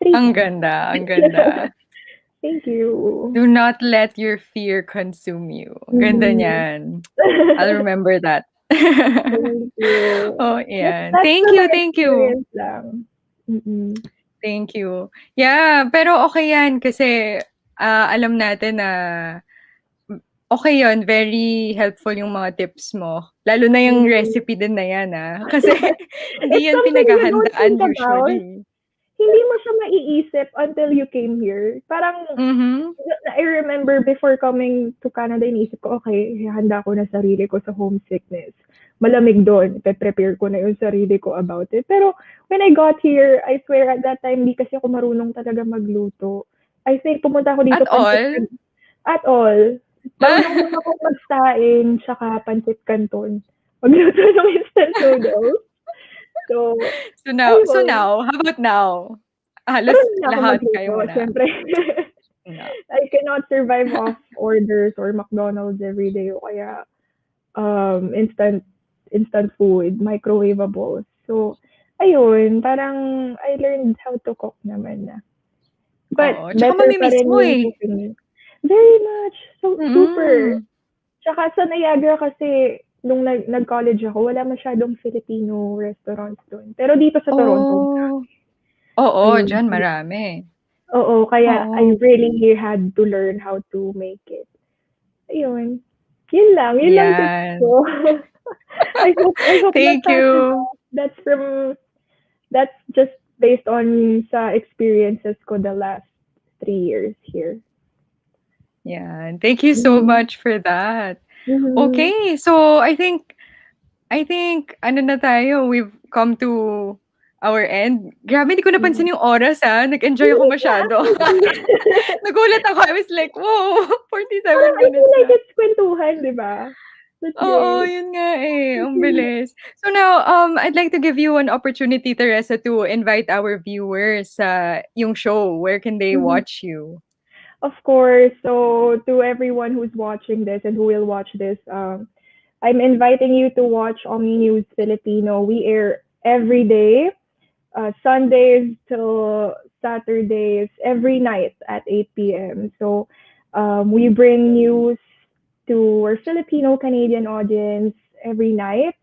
3 Ang ganda, ang ganda. Thank you. Do not let your fear consume you. Ganda niyan. I'll remember that. Thank you. Oh, yeah. That's Thank you. Lang. Thank you. Yeah, pero okay yan kasi alam natin na okay yun, very helpful yung mga tips mo. Lalo na yung recipe din na yan Kasi hindi yan pinaghahandaan usually. Hindi mo siya maiisip until you came here. Parang, I remember before coming to Canada, iniisip ko, okay, handa ko na sarili ko sa homesickness. Malamig doon, prepare ko na yung sarili ko about it. Pero when I got here, I swear at that time, di kasi ako marunong talaga magluto. I think pumunta ako dito. At all. Marunong ako magsaing, tsaka pancit canton. Magluto ng instant noodles. So now, how about now? Halos lahat kayo na. Siyempre. No. I cannot survive off orders or McDonald's every day. O kaya instant food, microwavable. So, ayun, parang I learned how to cook naman na. But tsaka mamimiss mo Very much. So, super. Tsaka sa Niagara kasi, nung nag-college ako, wala masyadong Filipino restaurants doon. Pero dito sa Toronto. Dyan marami. Oo, kaya I really had to learn how to make it. Ayun. Yun lang tips ko. I hope Thank you. That's just based on sa experiences ko the last 3 years here. Yeah, thank you so much for that. Okay, so I think na tayo, we've come to our end. Grabe, hindi ko napansin yung oras Nag-enjoy ako masyado. Nagulat ako. I was like, whoa, 47 minutes I feel like it's kwentuhan, di ba? Oo, yun nga ang bilis. So now, I'd like to give you an opportunity, Theresa, to invite our viewers sa yung show. Where can they watch you? Of course. So to everyone who's watching this and who will watch this, I'm inviting you to watch OMNI News Filipino. We air every day, Sundays till Saturdays, every night at 8 p.m. So we bring news to our Filipino-Canadian audience every night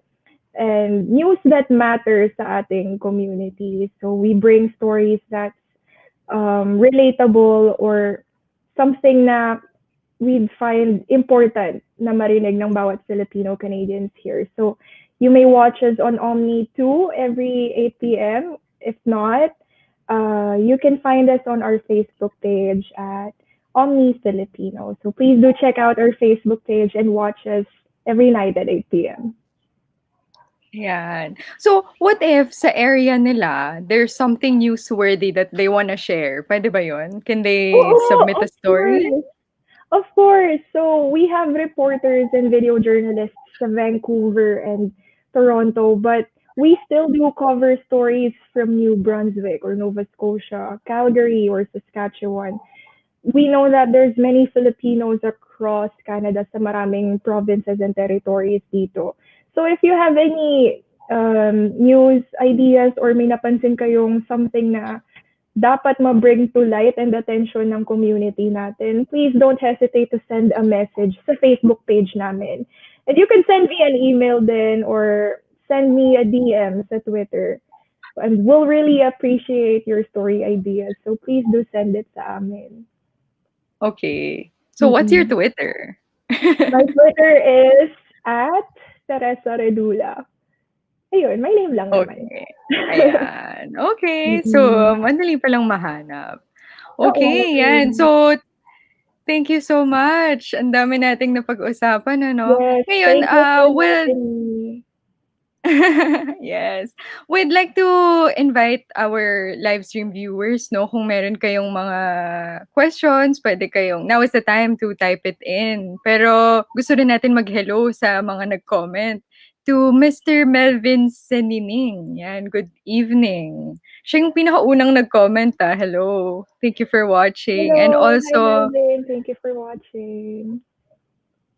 and news that matters sa ating community. So we bring stories that's relatable or something na we'd find important na marinig ng bawat Filipino Canadians here. So you may watch us on OMNI 2 every 8 p.m. If not, you can find us on our Facebook page at OMNI Filipino. So please do check out our Facebook page and watch us every night at 8 p.m. Yan. So, what if sa area nila, there's something newsworthy that they wanna share? Pwede ba yun? Can they submit a of story? course. Of course. So we have reporters and video journalists from Vancouver and Toronto, but we still do cover stories from New Brunswick or Nova Scotia, Calgary or Saskatchewan. We know that there's many Filipinos across Canada sa maraming provinces and territories dito. So if you have any news ideas or may napansin kayong something na dapat ma-bring to light and attention ng community natin, please don't hesitate to send a message sa Facebook page namin. And you can send me an email then or send me a DM sa Twitter. And we'll really appreciate your story ideas. So please do send it sa amin. Okay. So, what's your Twitter? My Twitter is at Theresa Redula. Ayun, my name lang naman. Okay. Ayan. Okay. So, madali palang mahanap. Okay, yan. So, thank you so much. Ang dami nating napag-usapan, ano? Yes, Ngayon, thank you for we'll... having me. Yes. We'd like to invite our live stream viewers, no? Kung meron kayong mga questions, pwede kayong, now is the time to type it in. Pero gusto rin natin mag-hello sa mga nag-comment. To Mr. Melvin Senining. Yan, good evening. Siya yung pinakaunang nag-comment, ah. Hello. Thank you for watching. Hello, And hi also, Melvin. Thank you for watching.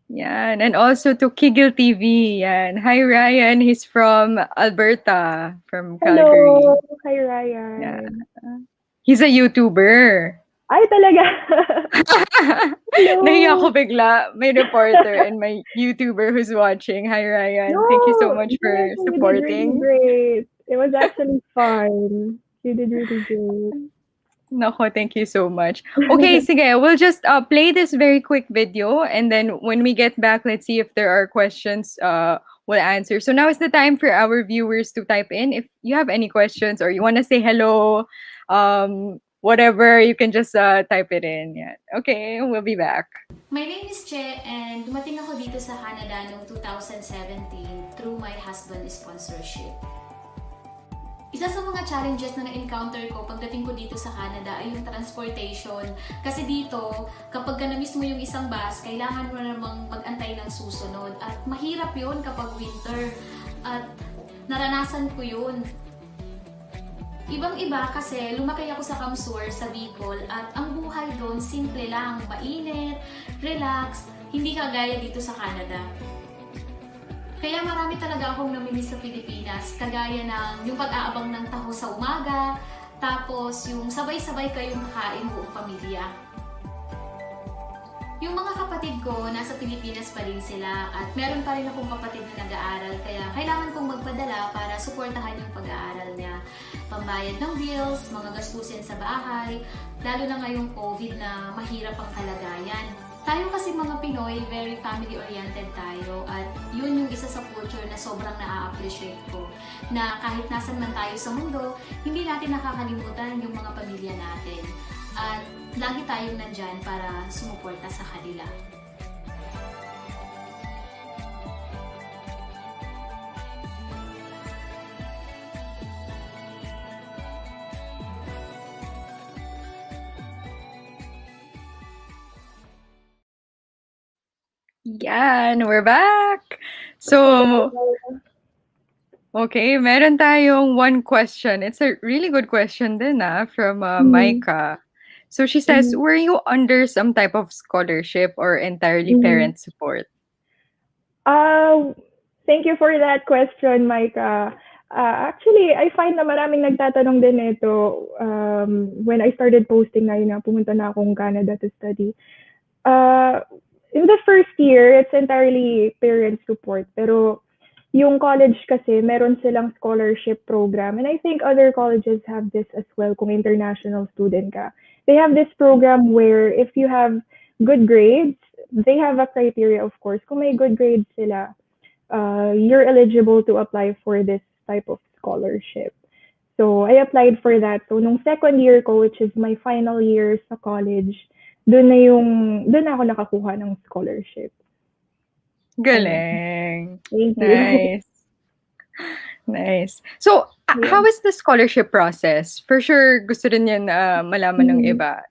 yan. And also to Kigil TV. Yan. Hi, Ryan. He's from Alberta, from Calgary. Hello, hi Ryan. Yeah. He's a YouTuber. Ay, talaga? Hello. Nahiya ko bigla. May reporter and my YouTuber who's watching. Hi, Ryan. Thank you so much for yes, supporting. You did really great. It was actually fun. You did really great. Nako, thank you so much. Okay, sige, we'll just play this very quick video and then when we get back, let's see if there are questions we'll answer. So now is the time for our viewers to type in. If you have any questions or you want to say hello, whatever, you can just type it in. Yeah. Okay, we'll be back. My name is Che and dumating ako dito sa Canada noong 2017 through my husband's sponsorship. Isa sa mga challenges na na-encounter ko pagdating ko dito sa Canada ay yung transportation. Kasi dito, kapag ka na-miss mo yung isang bus, kailangan mo namang mag-antay ng susunod. At mahirap yun kapag winter. At naranasan ko yun. Ibang-iba kasi lumaki ako sa Kamsur, sa Bicol, at ang buhay doon simple lang, mainit, relax, hindi kagaya dito sa Canada. Kaya marami talaga akong namimiss sa Pilipinas, kagaya ng yung pag-aabang ng taho sa umaga, tapos yung sabay-sabay kayong kakain buong pamilya. Yung mga kapatid ko, nasa Pilipinas pa rin sila at meron pa rin akong kapatid na nag-aaral kaya kailangan kong magpadala para suportahan yung pag-aaral niya. Pambayad ng bills, mga gastusin sa bahay, lalo na ngayong COVID na mahirap ang kalagayan. Tayo kasi mga Pinoy, very family-oriented tayo at yun yung isa sa culture na sobrang na-appreciate ko. Na kahit nasan man tayo sa mundo, hindi natin nakakalimutan yung mga pamilya natin. At lagi tayong nandyan para sumuporta sa kanila. Yan, we're back. So, okay, meron tayong one question. It's a really good question din from Micah. So she says, were you under some type of scholarship or entirely parent support? Thank you for that question, Micah. Actually, I find na maraming nagtatanong din ito when I started posting na yun na pumunta na akong Canada to study. In the first year, it's entirely parent support. Pero yung college kasi, meron silang scholarship program. And I think other colleges have this as well kung international student ka. They have this program where if you have good grades, they have a criteria, of course. Kung may good grades sila, you're eligible to apply for this type of scholarship. So I applied for that. So nung second year ko, which is my final year sa college, doon na ako nakakuha ng scholarship. Galing. Thank you. Nice. Nice. So, Yeah. how is the scholarship process? For sure, gusto rin yan malaman ng iba.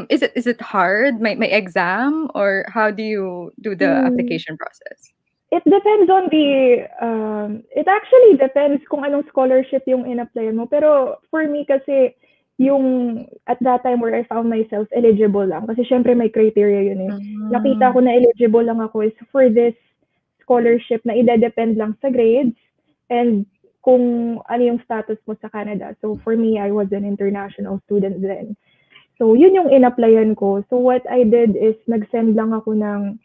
Is it hard? May exam? Or how do you do the application process? It depends on it actually depends kung anong scholarship yung in-apply mo. Pero for me kasi, yung at that time where I found myself eligible lang. Kasi syempre may criteria yun eh. Nakita ko na eligible lang ako is for this scholarship na ide-depend lang sa grades and kung ano yung status mo sa Canada. So for me, I was an international student then. So yun yung in-applyan ko. So what I did is nag-send lang ako ng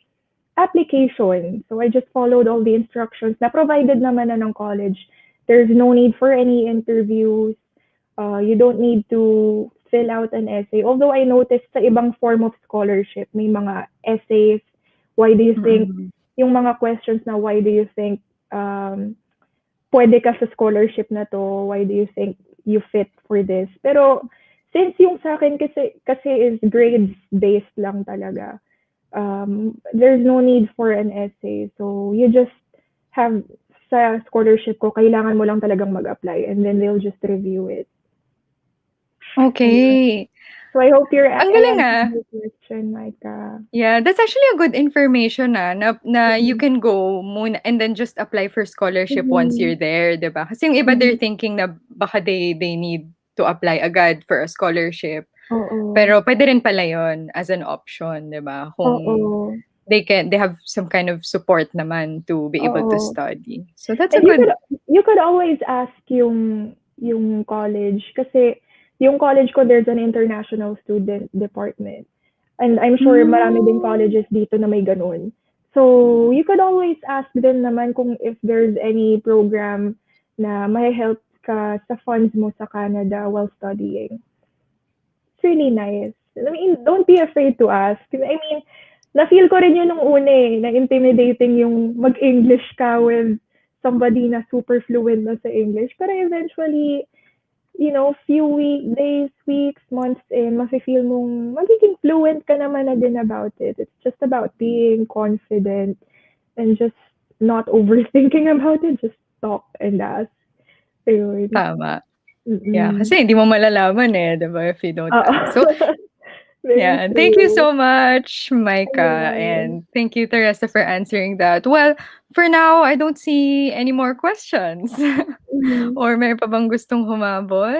application. So I just followed all the instructions na provided naman na ng college. There's no need for any interviews. You don't need to fill out an essay. Although I noticed sa ibang form of scholarship, may mga essays. Why do you think, yung mga questions na why do you think pwede ka sa scholarship na to? Why do you think you fit for this? Pero since yung sa akin kasi is grades-based lang talaga, there's no need for an essay. So you just have sa scholarship ko, kailangan mo lang talagang mag-apply and then they'll just review it. Okay. So I hope you're Ang galing your question, Micah. Yeah, that's actually a good information na you can go muna and then just apply for scholarship once you're there, 'di ba? Kasi yung iba they're thinking na baka they need to apply agad for a scholarship. Oo. Pero pwede rin pala 'yon as an option, 'di ba? Kung Oo. they have some kind of support naman to be able to study. So that's And a good you could always ask yung college kasi yung college ko, there's an international student department. And I'm sure marami din colleges dito na may ganun. So, you could always ask them naman kung if there's any program na may help ka sa funds mo sa Canada while studying. It's really nice. I mean, don't be afraid to ask. I mean, na-feel ko rin yun nung una eh, na intimidating yung mag-English ka with somebody na super fluent na sa English. Pero eventually, few weeks, months in, mafe-feel mong magiging fluent ka naman na din about it. It's just about being confident and just not overthinking about it. Just talk and ask. Ayun. Tama. Yeah, kasi hindi mo malalaman eh, diba, if you don't ask. So, yeah, thank you so much, Micah, and thank you, Theresa, for answering that. Well, for now, I don't see any more questions. Or may pa bang gustong humabol?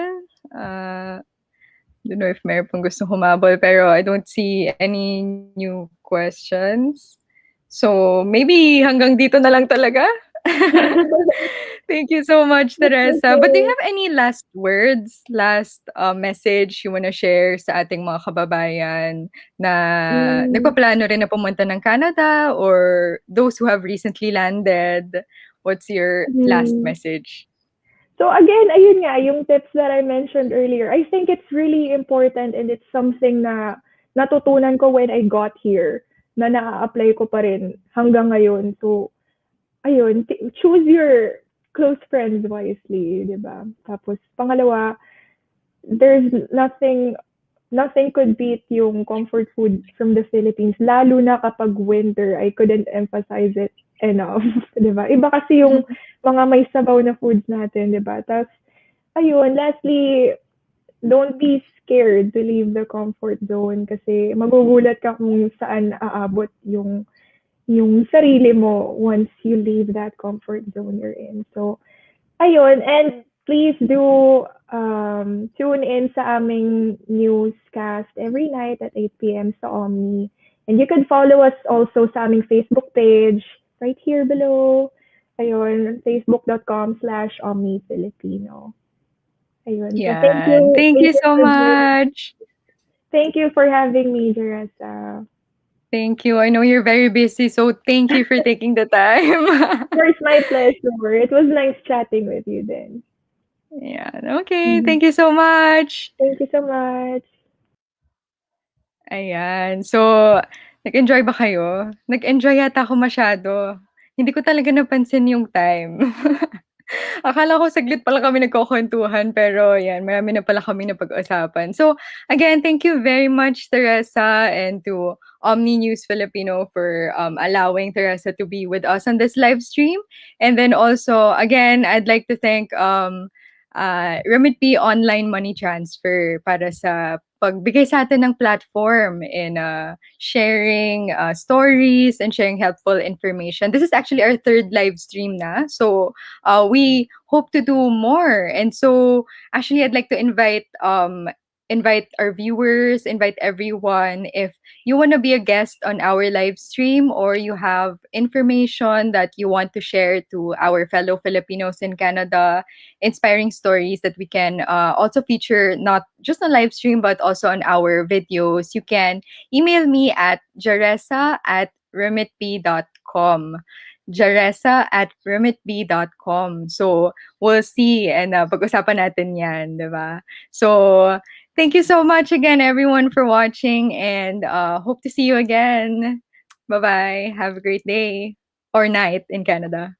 Don't know if may pang gustong humabol, pero I don't see any new questions. So, maybe hanggang dito na lang talaga. Thank you so much, Theresa. But do you have any last words, last message you want to share sa ating mga kababayan na nagpaplano rin na pumunta ng Canada or those who have recently landed? What's your last message? So again, ayun nga, yung tips that I mentioned earlier, I think it's really important and it's something na natutunan ko when I got here na na-apply ko pa rin hanggang ngayon. So, ayun, choose your close friends wisely, di ba? Tapos, pangalawa, there's nothing could beat yung comfort food from the Philippines, lalo na kapag winter. I couldn't emphasize it enough, di ba? Iba kasi yung mga may sabaw na foods natin, di ba? Tapos, ayun, lastly, don't be scared to leave the comfort zone kasi magugulat ka kung saan aabot yung sarili mo once you leave that comfort zone you're in. So, ayun, and please do tune in sa aming newscast every night at 8 p.m. sa OMNI. And you can follow us also sa aming Facebook page right here below. Ayun, facebook.com/OMNI Filipino. Ayun. Yeah. So thank you so much. Thank you for having me, Theresa. Thank you. I know you're very busy, so thank you for taking the time. Of course, my pleasure. It was nice chatting with you then. Yeah. Okay. Thank you so much. Thank you so much. Ayan. So, Nag-enjoy ba kayo? Nag-enjoy yata ako masyado. Hindi ko talaga napansin yung time. Akala ko saglit pala kami nagkukuwentuhan, pero yan, marami na pala kami napag-usapan. So, again, thank you very much, Theresa, and to Omni News Filipino for allowing Theresa to be with us on this live stream. And then also, again, I'd like to thank Remitby Online Money Transfer para sa pagbigay sa atin ng platform in sharing stories and sharing helpful information. This is actually our third live stream na. So, we hope to do more. And so, actually, I'd like to invite our viewers, invite everyone. If you want to be a guest on our live stream or you have information that you want to share to our fellow Filipinos in Canada, inspiring stories that we can also feature not just on live stream but also on our videos, you can email me at jaresa@remitb.com. jaresa@remitb.com. So, we'll see and pag-usapan natin yan, di ba? So, thank you so much again, everyone, for watching and hope to see you again. Bye-bye. Have a great day or night in Canada.